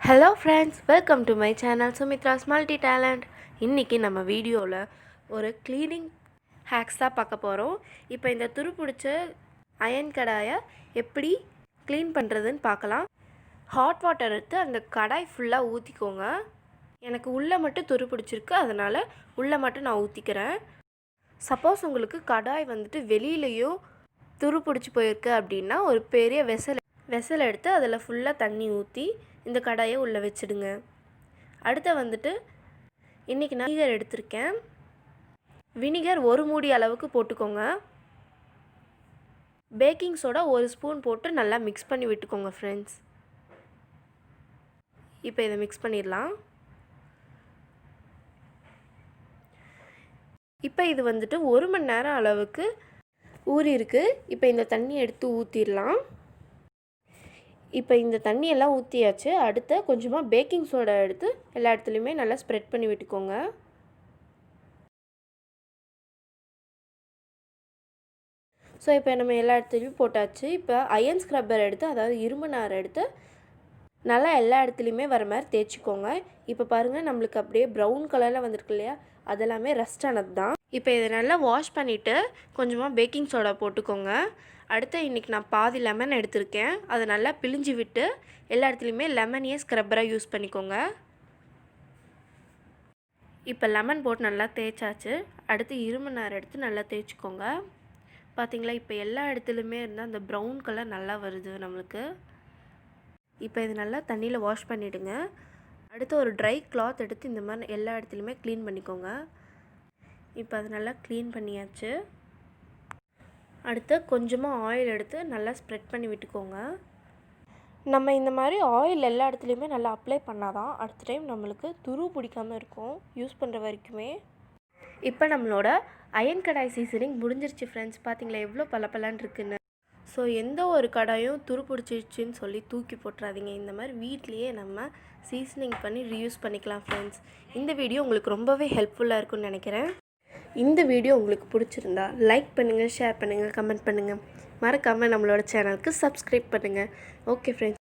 Hello friends, welcome to my channel Sumithra's Multi Talent. இன்னைக்கு நம்ம வீடியோவில் ஒரு க்ளீனிங் ஹேக்ஸ் தான் பார்க்க போகிறோம். இப்போ இந்த துருப்பிடிச்ச அயன் கடாயை எப்படி க்ளீன் பண்ணுறதுன்னு பார்க்கலாம். ஹாட் வாட்டர் எடுத்து அந்த கடாய் ஃபுல்லாக ஊற்றிக்கோங்க. எனக்கு உள்ளே மட்டும் துருப்பிடிச்சிருக்கு, அதனால் உள்ளே மட்டும் நான் ஊற்றிக்கிறேன். சப்போஸ் உங்களுக்கு கடாய் வந்துட்டு வெளியிலையும் துருப்பிடிச்சி போயிருக்கு அப்படின்னா ஒரு பெரிய வெசல் எடுத்து அதில் ஃபுல்லாக தண்ணி ஊற்றி இந்த கடாயை உள்ளே வச்சுடுங்க. அடுத்து வந்துட்டு இன்றைக்கி நான் வினிகர் எடுத்திருக்கேன். வினிகர் ஒரு மூடி அளவுக்கு போட்டுக்கோங்க. பேக்கிங் சோடா ஒரு ஸ்பூன் போட்டு நல்லா மிக்ஸ் பண்ணி விட்டுக்கோங்க ஃப்ரெண்ட்ஸ். இப்போ இதை மிக்ஸ் பண்ணிடலாம். இப்போ இது வந்துட்டு 1 மணி நேரம் அளவுக்கு ஊறி இருக்குது. இப்போ இந்த தண்ணி எடுத்து ஊற்றிடலாம். இப்போ இந்த தண்ணியெல்லாம் ஊற்றியாச்சு. அடுத்து கொஞ்சமாக பேக்கிங் சோடா எடுத்து எல்லா இடத்துலையுமே நல்லா ஸ்ப்ரெட் பண்ணி விட்டுக்கோங்க. ஸோ இப்போ நம்ம எல்லா இடத்துலையும் போட்டாச்சு. இப்போ அயன் ஸ்க்ரப்பர் எடுத்து, அதாவது இரும்பு நார் எடுத்து நல்லா எல்லா இடத்துலையுமே வர மாதிரி தேய்ச்சிக்கோங்க. இப்போ பாருங்கள், நம்மளுக்கு அப்படியே ப்ரௌன் கலரில் வந்திருக்கு இல்லையா, அதெல்லாமே ரஸ்ட் ஆனது தான். இப்போ இதை நல்லா வாஷ் பண்ணிவிட்டு கொஞ்சமாக பேக்கிங் சோடா போட்டுக்கோங்க. அடுத்து இன்றைக்கி நான் பாதி லெமன் எடுத்திருக்கேன். அதை நல்லா பிழிஞ்சு விட்டு எல்லா இடத்துலையுமே லெமனையே ஸ்க்ரப்பராக யூஸ் பண்ணிக்கோங்க. இப்போ லெமன் போட்டு நல்லா தேய்ச்சாச்சு. அடுத்து இரும்பு நார் எடுத்து நல்லா தேய்ச்சிக்கோங்க. பார்த்திங்களா, இப்போ எல்லா இடத்துலையுமே இருந்தால் அந்த ப்ரௌன் கலர் நல்லா வருது நம்மளுக்கு. இப்போ இது நல்லா தண்ணியில் வாஷ் பண்ணிவிடுங்க. அடுத்து ஒரு ட்ரை கிளாத் எடுத்து இந்த மாதிரி எல்லா இடத்துலையுமே க்ளீன் பண்ணிக்கோங்க. இப்போ அது நல்லா க்ளீன் பண்ணியாச்சு. அடுத்து கொஞ்சமாக ஆயில் எடுத்து நல்லா ஸ்ப்ரெட் பண்ணி விட்டுக்கோங்க. நம்ம இந்த மாதிரி ஆயில் எல்லா இடத்துலையுமே நல்லா அப்ளை பண்ணால் தான் அடுத்த டைம் நம்மளுக்கு துரு பிடிக்காமல் இருக்கும் யூஸ் பண்ணுற வரைக்குமே. இப்போ நம்மளோட அயன் கடாய் சீசனிங் முடிஞ்சிருச்சு ஃப்ரெண்ட்ஸ். பார்த்தீங்களா எவ்வளோ பளபளன்னு இருக்குன்னு. ஸோ எந்த ஒரு கடாயும் துரு பிடிச்சிருச்சுன்னு சொல்லி தூக்கி போட்டுறாதீங்க. இந்த மாதிரி வீட்லேயே நம்ம சீசனிங் பண்ணி ரீயூஸ் பண்ணிக்கலாம் ஃப்ரெண்ட்ஸ். இந்த வீடியோ உங்களுக்கு ரொம்பவே ஹெல்ப்ஃபுல்லாக இருக்கும்னு நினைக்கிறேன். இந்த வீடியோ உங்களுக்கு பிடிச்சிருந்தா லைக் பண்ணுங்கள், ஷேர் பண்ணுங்கள், கமெண்ட் பண்ணுங்கள். மறக்காமல் நம்மளோட சேனலுக்கு சப்ஸ்கிரைப் பண்ணுங்கள். Okay friends.